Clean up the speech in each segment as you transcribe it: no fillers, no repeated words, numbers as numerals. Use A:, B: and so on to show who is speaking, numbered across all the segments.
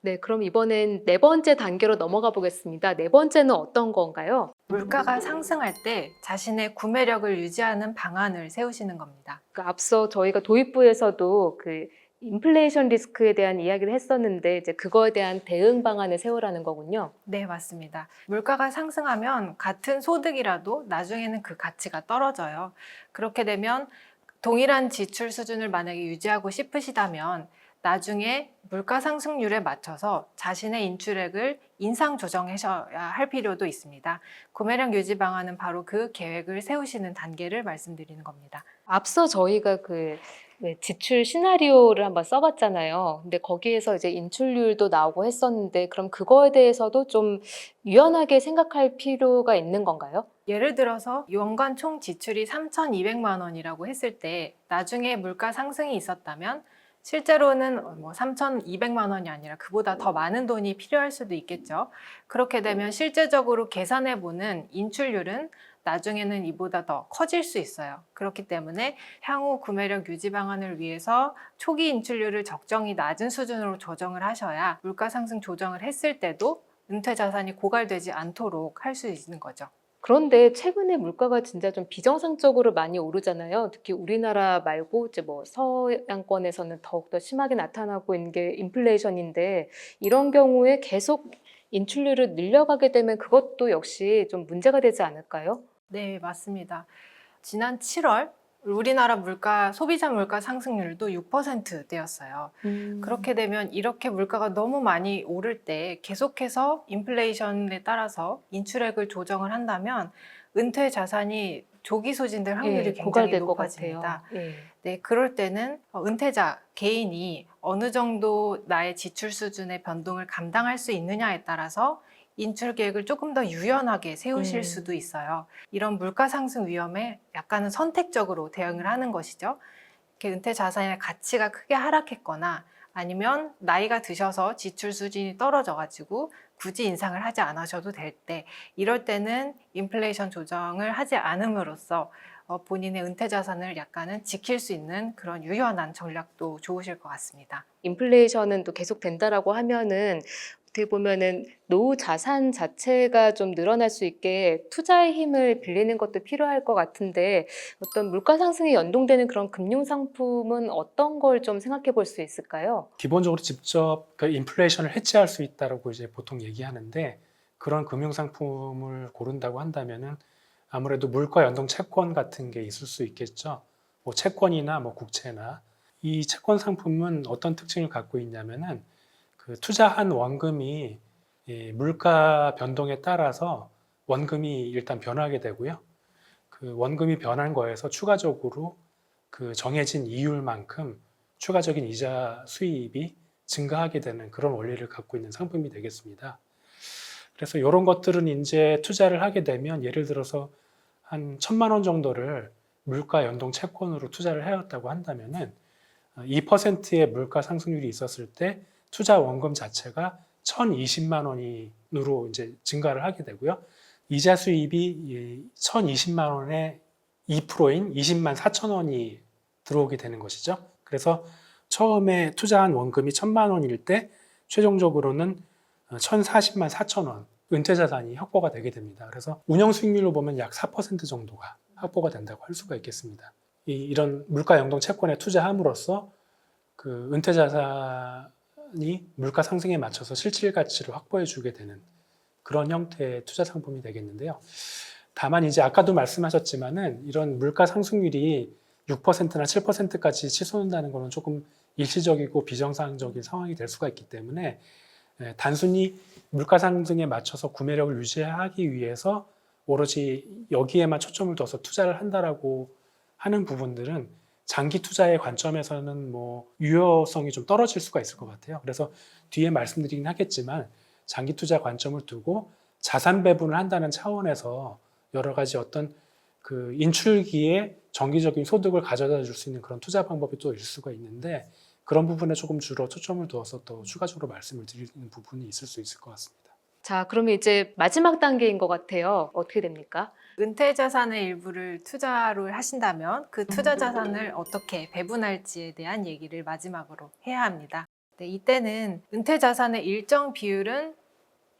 A: 네, 그럼 이번엔 네 번째 단계로 넘어가 보겠습니다. 네 번째는 어떤 건가요?
B: 물가가 상승할 때 자신의 구매력을 유지하는 방안을 세우시는 겁니다.
A: 앞서 저희가 도입부에서도 그 인플레이션 리스크에 대한 이야기를 했었는데 이제 그거에 대한 대응 방안을 세우라는 거군요.
B: 네, 맞습니다. 물가가 상승하면 같은 소득이라도 나중에는 그 가치가 떨어져요. 그렇게 되면 동일한 지출 수준을 만약에 유지하고 싶으시다면 나중에 물가 상승률에 맞춰서 자신의 인출액을 인상 조정하셔야 할 필요도 있습니다. 구매력 유지 방안은 바로 그 계획을 세우시는 단계를 말씀드리는 겁니다.
A: 앞서 저희가 왜 지출 시나리오를 한번 써봤잖아요. 근데 거기에서 이제 인출률도 나오고 했었는데 그럼 그거에 대해서도 좀 유연하게 생각할 필요가 있는 건가요?
B: 예를 들어서 연간 총 지출이 3,200만 원이라고 했을 때 나중에 물가 상승이 있었다면 실제로는 3,200만 원이 아니라 그보다 더 많은 돈이 필요할 수도 있겠죠. 그렇게 되면 실제적으로 계산해보는 인출률은 나중에는 이보다 더 커질 수 있어요. 그렇기 때문에 향후 구매력 유지 방안을 위해서 초기 인출률을 적정히 낮은 수준으로 조정을 하셔야 물가 상승 조정을 했을 때도 은퇴 자산이 고갈되지 않도록 할 수 있는 거죠.
A: 그런데 최근에 물가가 진짜 좀 비정상적으로 많이 오르잖아요. 특히 우리나라 말고 이제 뭐 서양권에서는 더욱더 심하게 나타나고 있는 게 인플레이션인데 이런 경우에 계속 인출률을 늘려가게 되면 그것도 역시 좀 문제가 되지 않을까요?
B: 네, 맞습니다. 지난 7월 우리나라 소비자 물가 상승률도 6%대였어요. 그렇게 되면 이렇게 물가가 너무 많이 오를 때 계속해서 인플레이션에 따라서 인출액을 조정을 한다면 은퇴 자산이 조기 소진될 확률이
A: 예,
B: 굉장히
A: 고갈될 것 같아요.
B: 높아집니다.
A: 예.
B: 네, 그럴 때는 은퇴자 개인이 어느 정도 나의 지출 수준의 변동을 감당할 수 있느냐에 따라서 인출 계획을 조금 더 유연하게 세우실 수도
A: 음.
B: 있어요. 이런 물가 상승 위험에 약간은 선택적으로 대응을 하는 것이죠. 이렇게 은퇴 자산의 가치가 크게 하락했거나 아니면 나이가 드셔서 지출 수준이 떨어져가지고 굳이 인상을 하지 않으셔도 될 때, 이럴 때는 인플레이션 조정을 하지 않음으로써 본인의 은퇴 자산을 약간은 지킬 수 있는 그런 유연한 전략도 좋으실 것 같습니다.
A: 인플레이션은 또 계속 된다라고 하면은 어떻게 보면은 노후 자산 자체가 좀 늘어날 수 있게 투자의 힘을 빌리는 것도 필요할 것 같은데 어떤 물가 상승에 연동되는 그런 금융 상품은 어떤 걸 좀 생각해 볼 수 있을까요?
C: 기본적으로 직접 그 인플레이션을 해치할 수 있다라고 이제 보통 얘기하는데 그런 금융 상품을 고른다고 한다면은 아무래도 물가 연동 채권 같은 게 있을 수 있겠죠. 뭐 채권이나 뭐 국채나 이 채권 상품은 어떤 특징을 갖고 있냐면은 그 투자한 원금이 이 물가 변동에 따라서 원금이 일단 변하게 되고요. 그 원금이 변한 거에서 추가적으로 그 정해진 이율만큼 추가적인 이자 수입이 증가하게 되는 그런 원리를 갖고 있는 상품이 되겠습니다. 그래서 이런 것들은 이제 투자를 하게 되면 예를 들어서 한 1,000만 원 정도를 물가 연동 채권으로 투자를 해왔다고 한다면은 2%의 물가 상승률이 있었을 때 투자 원금 자체가 1,020만 원으로 이제 증가를 하게 되고요. 이자 수입이 1,020만 원의 2%인 20만 4천 원이 들어오게 되는 것이죠. 그래서 처음에 투자한 원금이 1,000만 원일 때 최종적으로는 1,040만 4천 원 은퇴 자산이 확보가 되게 됩니다. 그래서 운영 수익률로 보면 약 4% 정도가 확보가 된다고 할 수가 있겠습니다. 이런 물가 연동 채권에 투자함으로써 그 은퇴 자산이 물가 상승에 맞춰서 실질 가치를 확보해 주게 되는 그런 형태의 투자 상품이 되겠는데요. 다만 이제 아까도 말씀하셨지만은 이런 물가 상승률이 6%나 7%까지 치솟는다는 것은 조금 일시적이고 비정상적인 상황이 될 수가 있기 때문에 단순히 물가 상승에 맞춰서 구매력을 유지하기 위해서 오로지 여기에만 초점을 둬서 투자를 한다라고 하는 부분들은 장기 투자의 관점에서는 뭐 유효성이 좀 떨어질 수가 있을 것 같아요. 그래서 뒤에 말씀드리긴 하겠지만 장기 투자 관점을 두고 자산 배분을 한다는 차원에서 여러 가지 어떤 그 인출기에 정기적인 소득을 가져다 줄 수 있는 그런 투자 방법이 또 있을 수가 있는데 그런 부분에 조금 주로 초점을 두어서 또 추가적으로 말씀을 드리는 부분이 있을 수 있을 것 같습니다.
A: 자, 그러면 이제 마지막 단계인 것 같아요. 어떻게 됩니까?
B: 은퇴 자산의 일부를 투자로 하신다면 그 투자 자산을 어떻게 배분할지에 대한 얘기를 마지막으로 해야 합니다. 네, 이때는 은퇴 자산의 일정 비율은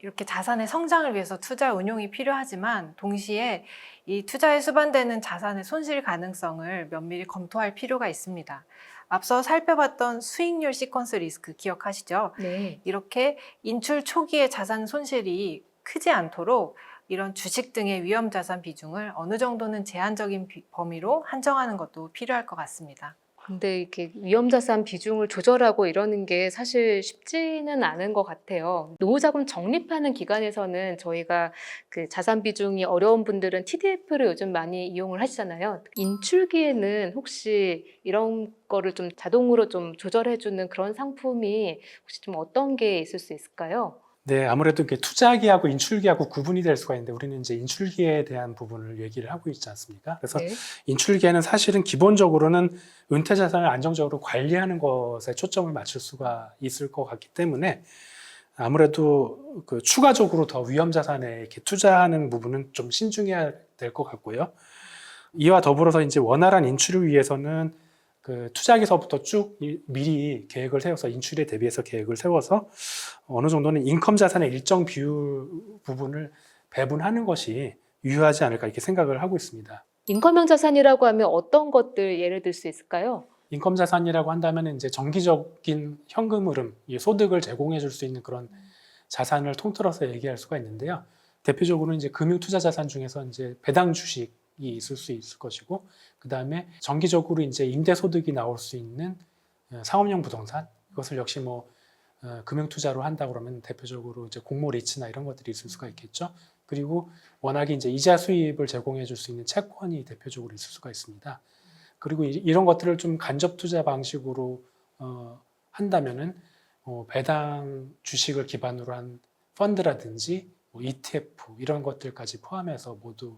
B: 이렇게 자산의 성장을 위해서 투자 운용이 필요하지만 동시에 이 투자에 수반되는 자산의 손실 가능성을 면밀히 검토할 필요가 있습니다. 앞서 살펴봤던 수익률 시퀀스 리스크 기억하시죠?
A: 네.
B: 이렇게 인출 초기의 자산 손실이 크지 않도록 이런 주식 등의 위험 자산 비중을 어느 정도는 제한적인 범위로 한정하는 것도 필요할 것 같습니다.
A: 근데 이렇게 위험자산 비중을 조절하고 이러는 게 사실 쉽지는 않은 것 같아요. 노후자금 적립하는 기간에서는 저희가 그 자산 비중이 어려운 분들은 TDF를 요즘 많이 이용을 하시잖아요. 인출기에는 혹시 이런 거를 좀 자동으로 좀 조절해주는 그런 상품이 혹시 좀 어떤 게 있을 수 있을까요?
C: 네, 아무래도 이게 투자기하고 인출기하고 구분이 될 수가 있는데 우리는 이제 인출기에 대한 부분을 얘기를 하고 있지 않습니까? 그래서
A: 네.
C: 인출기에는 사실은 기본적으로는 은퇴 자산을 안정적으로 관리하는 것에 초점을 맞출 수가 있을 것 같기 때문에 아무래도 그 추가적으로 더 위험 자산에 이렇게 투자하는 부분은 좀 신중해야 될 것 같고요. 이와 더불어서 이제 원활한 인출을 위해서는 그 투자기서부터 쭉 미리 계획을 세워서 인출에 대비해서 계획을 세워서 어느 정도는 인컴 자산의 일정 비율 부분을 배분하는 것이 유효하지 않을까 이렇게 생각을 하고 있습니다.
A: 인컴형 자산이라고 하면 어떤 것들 예를 들 수 있을까요?
C: 인컴 자산이라고 한다면 이제 정기적인 현금 흐름, 이 소득을 제공해 줄 수 있는 그런 자산을 통틀어서 얘기할 수가 있는데요. 대표적으로 이제 금융 투자 자산 중에서 이제 배당 주식이 있을 수 있을 것이고, 그 다음에 정기적으로 이제 임대 소득이 나올 수 있는 상업용 부동산, 이것을 역시 뭐 금융 투자로 한다 그러면 대표적으로 이제 공모 리츠나 이런 것들이 있을 수가 있겠죠. 그리고 워낙에 이제 이자 수입을 제공해 줄 수 있는 채권이 대표적으로 있을 수가 있습니다. 그리고 이런 것들을 좀 간접 투자 방식으로 한다면은 배당 주식을 기반으로 한 펀드라든지 뭐 ETF 이런 것들까지 포함해서 모두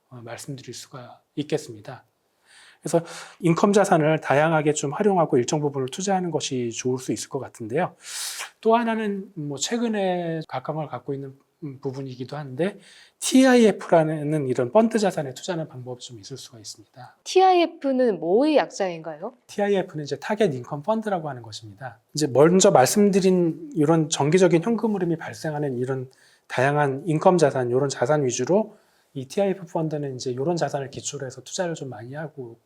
C: 말씀드릴 수가 있겠습니다. 그래서 인컴 자산을 다양하게 좀 활용하고 일정 부분을 투자하는 것이 좋을 수 있을 것 같은데요. 또 하나는 뭐 최근에 각광을 갖고 있는 부분이기도 한데 TIF라는 이런 펀드 자산에 투자하는 방법이 좀 있을 수가 있습니다.
A: TIF는 뭐의 약자인가요?
C: TIF는 이제 타겟 인컴 펀드라고 하는 것입니다. 이제 먼저 말씀드린 이런 정기적인 현금 흐름이 발생하는 이런 다양한 인컴 자산, 이런 자산 위주로 이 TIF 펀드는 이제 이런 자산을 기초로 해서 투자를 좀 많이 하고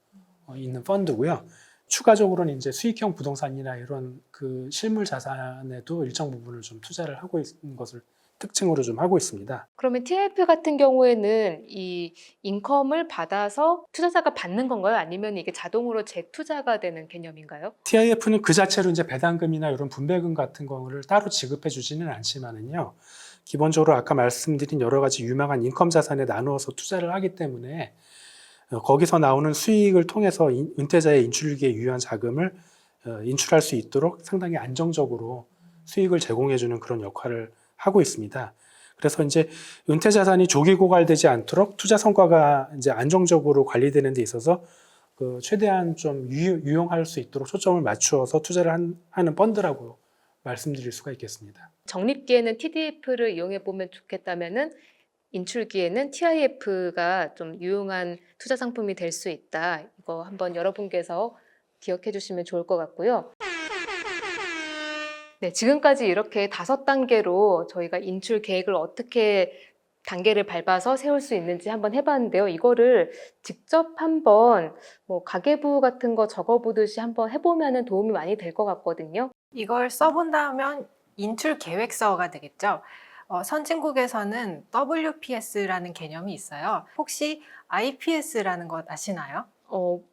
C: 있는 펀드고요. 추가적으로는 이제 수익형 부동산이나 이런 그 실물 자산에도 일정 부분을 좀 투자를 하고 있는 것을 특징으로 좀 하고 있습니다.
A: 그러면 TIF 같은 경우에는 이 인컴을 받아서 투자자가 받는 건가요? 아니면 이게 자동으로 재투자가 되는 개념인가요?
C: TIF는 그 자체로 이제 배당금이나 이런 분배금 같은 거를 따로 지급해 주지는 않지만은요. 기본적으로 아까 말씀드린 여러 가지 유망한 인컴 자산에 나누어서 투자를 하기 때문에 거기서 나오는 수익을 통해서 은퇴자의 인출기에 유효한 자금을 인출할 수 있도록 상당히 안정적으로 수익을 제공해 주는 그런 역할을 하고 있습니다. 그래서 이제 은퇴 자산이 조기 고갈되지 않도록 투자 성과가 이제 안정적으로 관리되는 데 있어서 그 최대한 좀 유용할 수 있도록 초점을 맞추어서 투자를 하는 펀드라고 말씀드릴 수가 있겠습니다.
A: 적립기에는 TDF를 이용해 보면 좋겠다면은 인출기에는 TIF가 좀 유용한 투자 상품이 될 수 있다. 이거 한번 여러분께서 기억해 주시면 좋을 것 같고요. 네, 지금까지 이렇게 5단계로 저희가 인출 계획을 어떻게 단계를 밟아서 세울 수 있는지 한번 해봤는데요. 이거를 직접 한번 뭐 가계부 같은 거 적어보듯이 한번 해보면 도움이 많이 될 것 같거든요.
B: 이걸 써본다면 인출 계획서가 되겠죠. 선진국에서는 WPS라는 개념이 있어요. 혹시 IPS라는 것 아시나요?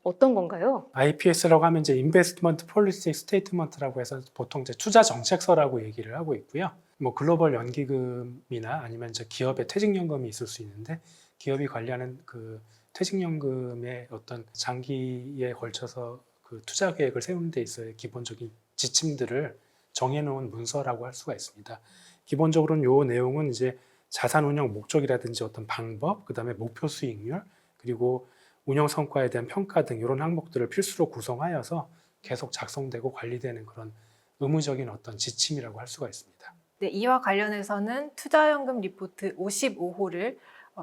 A: 어떤 건가요?
C: IPS라고 하면 이제 Investment Policy Statement라고 해서 보통 이제 투자 정책서라고 얘기를 하고 있고요. 뭐 글로벌 연기금이나 아니면 이제 기업의 퇴직연금이 있을 수 있는데 기업이 관리하는 그 퇴직연금의 어떤 장기에 걸쳐서 그 투자 계획을 세우는 데 있어의 기본적인 지침들을 정해놓은 문서라고 할 수가 있습니다. 기본적으로는 이 내용은 이제 자산 운영 목적이라든지 어떤 방법, 그 다음에 목표 수익률, 그리고 운영 성과에 대한 평가 등 이런 항목들을 필수로 구성하여서 계속 작성되고 관리되는 그런 의무적인 어떤 지침이라고 할 수가 있습니다.
B: 네, 이와 관련해서는 투자연금 리포트 55호를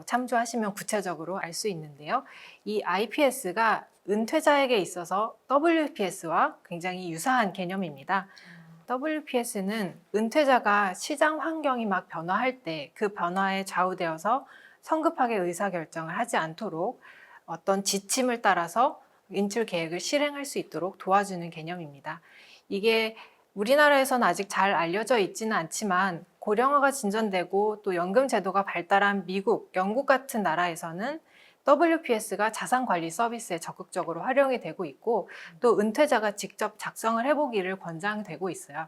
B: 참조하시면 구체적으로 알 수 있는데요. 이 IPS가 은퇴자에게 있어서 WPS와 굉장히 유사한 개념입니다. WPS는 은퇴자가 시장 환경이 막 변화할 때 그 변화에 좌우되어서 성급하게 의사결정을 하지 않도록 어떤 지침을 따라서 인출 계획을 실행할 수 있도록 도와주는 개념입니다. 이게 우리나라에서는 아직 잘 알려져 있지는 않지만 고령화가 진전되고 또 연금 제도가 발달한 미국, 영국 같은 나라에서는 WPS가 자산관리 서비스에 적극적으로 활용이 되고 있고 또 은퇴자가 직접 작성을 해보기를 권장되고 있어요.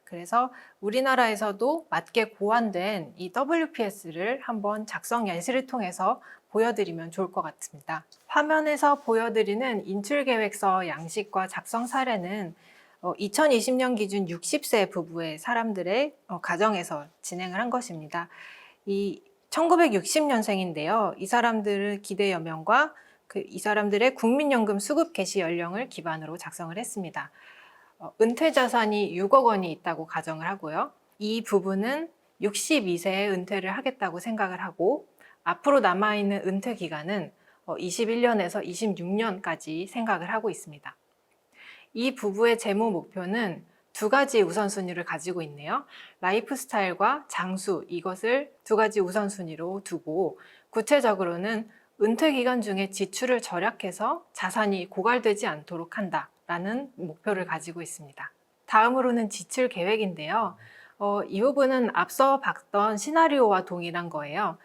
B: 그래서 우리나라에서도 맞게 고안된 이 WPS를 한번 작성 예시를 통해서 보여드리면 좋을 것 같습니다. 화면에서 보여드리는 인출계획서 양식과 작성 사례는 2020년 기준 60세 부부의 사람들의 가정에서 진행을 한 것입니다. 이 1960년생인데요. 이 사람들은 기대 연명과 이 사람들의 국민연금 수급 개시 연령을 기반으로 작성을 했습니다. 은퇴 자산이 6억 원이 있다고 가정을 하고요. 이 부부는 62세에 은퇴를 하겠다고 생각을 하고 앞으로 남아있는 은퇴 기간은 21년에서 26년까지 생각을 하고 있습니다. 이 부부의 재무 목표는 두 가지 우선순위를 가지고 있네요. 라이프 스타일과 장수, 이것을 두 가지 우선순위로 두고 구체적으로는 은퇴 기간 중에 지출을 절약해서 자산이 고갈되지 않도록 한다라는 목표를 가지고 있습니다. 다음으로는 지출 계획인데요. 이 부분은 앞서 봤던 시나리오와 동일한 거예요.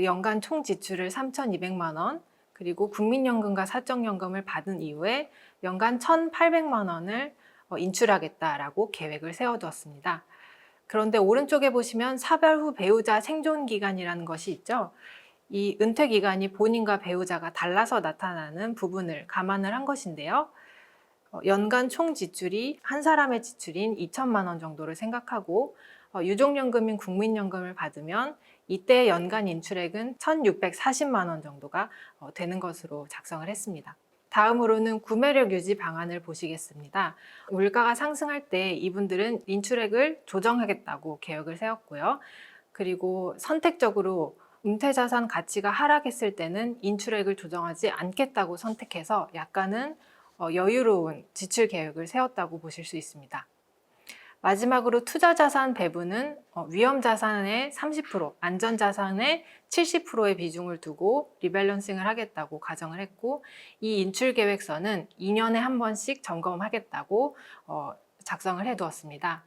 B: 연간 총 지출을 3,200만 원, 그리고 국민연금과 사적연금을 받은 이후에 연간 1,800만 원을 인출하겠다라고 계획을 세워두었습니다. 그런데 오른쪽에 보시면 사별 후 배우자 생존 기간이라는 것이 있죠. 이 은퇴 기간이 본인과 배우자가 달라서 나타나는 부분을 감안을 한 것인데요. 연간 총 지출이 한 사람의 지출인 2천만 원 정도를 생각하고 유족연금인 국민연금을 받으면 이때 연간 인출액은 1,640만 원 정도가 되는 것으로 작성을 했습니다. 다음으로는 구매력 유지 방안을 보시겠습니다. 물가가 상승할 때 이분들은 인출액을 조정하겠다고 계획을 세웠고요. 그리고 선택적으로 은퇴자산 가치가 하락했을 때는 인출액을 조정하지 않겠다고 선택해서 약간은 여유로운 지출 계획을 세웠다고 보실 수 있습니다. 마지막으로 투자자산 배분은 위험자산의 30%, 안전자산의 70%의 비중을 두고 리밸런싱을 하겠다고 가정을 했고 이 인출계획서는 2년에 한 번씩 점검하겠다고 작성을 해두었습니다.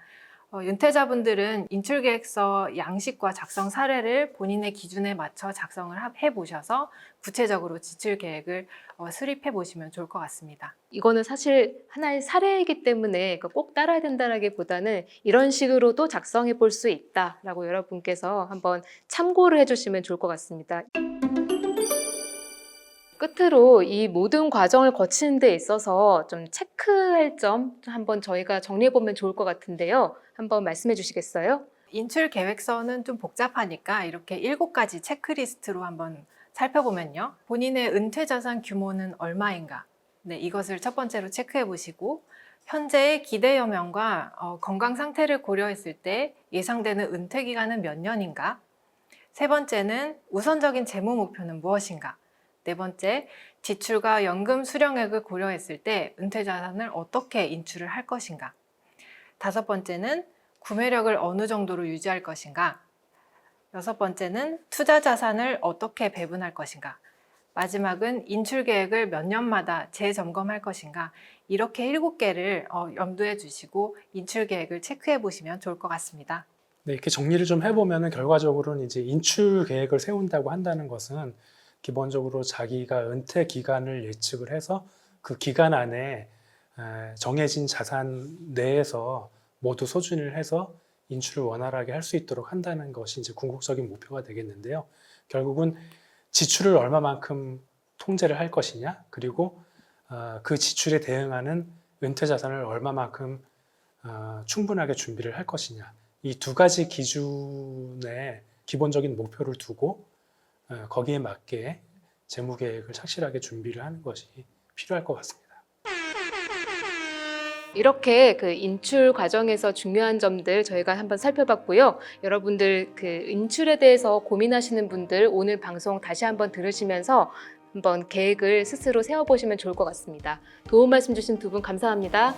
B: 은퇴자분들은 인출계획서 양식과 작성 사례를 본인의 기준에 맞춰 작성을 해보셔서 구체적으로 지출계획을 수립해 보시면 좋을 것 같습니다.
A: 이거는 사실 하나의 사례이기 때문에 꼭 따라야 된다라기보다는 이런 식으로도 작성해 볼 수 있다라고 여러분께서 한번 참고를 해주시면 좋을 것 같습니다. 끝으로 이 모든 과정을 거치는 데 있어서 좀 체크할 점 한번 저희가 정리해 보면 좋을 것 같은데요. 한번 말씀해 주시겠어요?
B: 인출 계획서는 좀 복잡하니까 이렇게 7가지 체크리스트로 한번 살펴보면요. 본인의 은퇴 자산 규모는 얼마인가? 네, 이것을 첫 번째로 체크해 보시고 현재의 기대 여명과 건강 상태를 고려했을 때 예상되는 은퇴 기간은 몇 년인가? 세 번째는 우선적인 재무 목표는 무엇인가? 네 번째, 지출과 연금 수령액을 고려했을 때 은퇴 자산을 어떻게 인출을 할 것인가? 다섯 번째는 구매력을 어느 정도로 유지할 것인가? 여섯 번째는 투자 자산을 어떻게 배분할 것인가? 마지막은 인출 계획을 몇 년마다 재점검할 것인가? 이렇게 7개를 염두에 두시고 인출 계획을 체크해 보시면 좋을 것 같습니다.
C: 네, 이렇게 정리를 좀 해보면은 결과적으로는 이제 인출 계획을 세운다고 한다는 것은 기본적으로 자기가 은퇴 기간을 예측을 해서 그 기간 안에 정해진 자산 내에서 모두 소진을 해서 인출을 원활하게 할 수 있도록 한다는 것이 이제 궁극적인 목표가 되겠는데요. 결국은 지출을 얼마만큼 통제를 할 것이냐, 그리고 그 지출에 대응하는 은퇴 자산을 얼마만큼 충분하게 준비를 할 것이냐, 이 두 가지 기준에 기본적인 목표를 두고 거기에 맞게 재무 계획을 착실하게 준비를 하는 것이 필요할 것 같습니다.
A: 이렇게 그 인출 과정에서 중요한 점들 저희가 한번 살펴봤고요. 여러분들 그 인출에 대해서 고민하시는 분들 오늘 방송 다시 한번 들으시면서 한번 계획을 스스로 세워보시면 좋을 것 같습니다. 도움 말씀 주신 두 분 감사합니다.